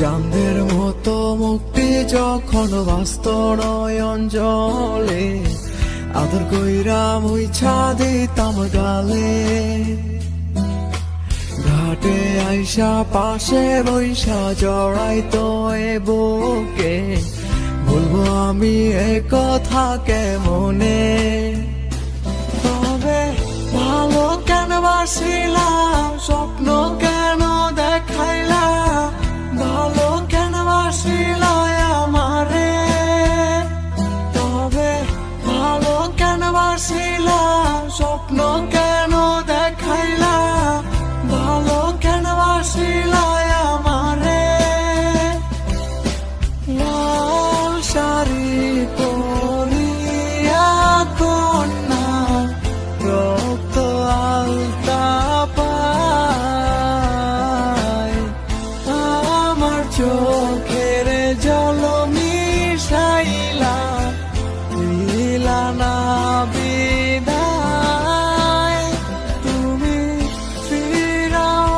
চাঁদের মতো মুক্তি যখন বাস্ত নয়ন জলে, আদর কইরা মুইছা দিতাম গালে। ঘাটে আইসা পাশে বৈশা জড়াইতো এ বুকে, বলবো আমি এ কথা কেমনে। তবে ভালো কেন বাসিলাম, স্বপ্ন কেন দেখাইলা, ভালো কেন বাসিলা আমারে। তবে ভালো কেন বাসিলাম, স্বপ্ন কেন দেখাইলা, ভালো কেন বাসিলা আমারে। লাল শাড়ি পরিয়া কন্যা, রক্ত আলতা পায়, আমার চোখের জল মিশাইলা, দিলা না বিদায়। তুমি ফিরাও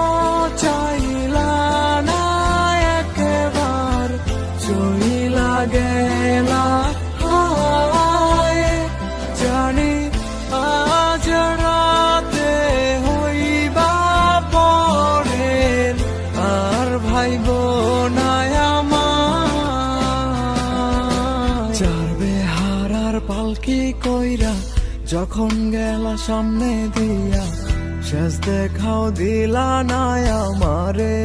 চাইলা না একবার, চইলা গেলা হায়। জানি আজ রাতে হইবা পরের, আর ভাইব না আমার। চার বেহারার পালকি কইরা যখন গেলা সামনে দিয়া, শেষ দেখাও দিলা না আমারে।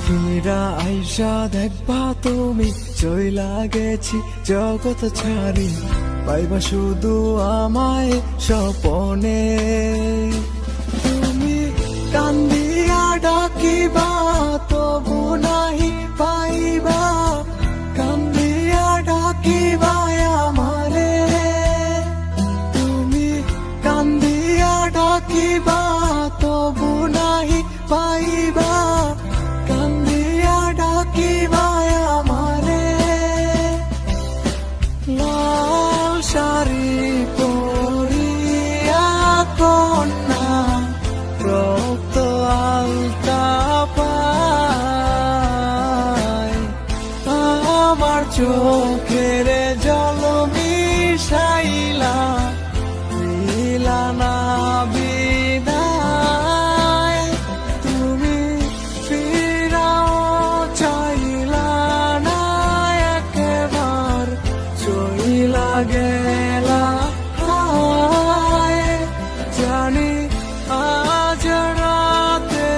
ফিরা আইসা দেখবা তুমি চইলা গেছি জগৎ ছাড়ি, পাইবা শুধু আমায় স্বপনে। তুমি কান্দিয়া ডাকিবা তবু নাহি পাইবা, কান্দিয়া ডাকিবা আমারে। তুমি কান্দিয়া ডাকিবা তবু নাহি পাইবা, কান্দিয়া ডাকিবা আমারে। লাল শাড়ি পরিয়া কন্যা, রক্ত আলতা পায়, আমার চোখের জল মিশাইলা, দিলা না বিদায়। তুমি ফিরাও চাইলা না একবার, চইলা গেলা হায়। জানি আজ রাতে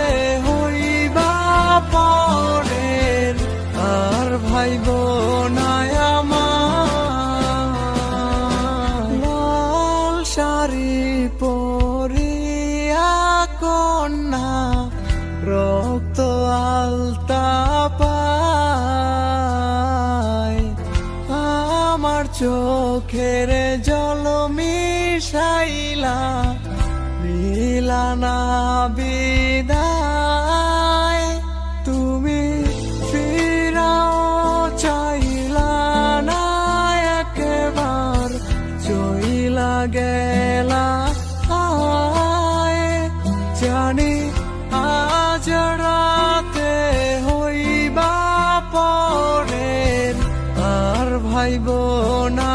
হইবা পরের, আর ভাইব না আমার। লাল শাড়ি পরিয়া কন্যা, রক্ত আলতা পায়, আমার চোখের জল মিশাইলা, দিলা না বিদায়। তুমি ফিরাও চাইলা না একবার, চইলা গেলা হায়। জানি আজ রাতে হইবা পরের, আর ভাইব না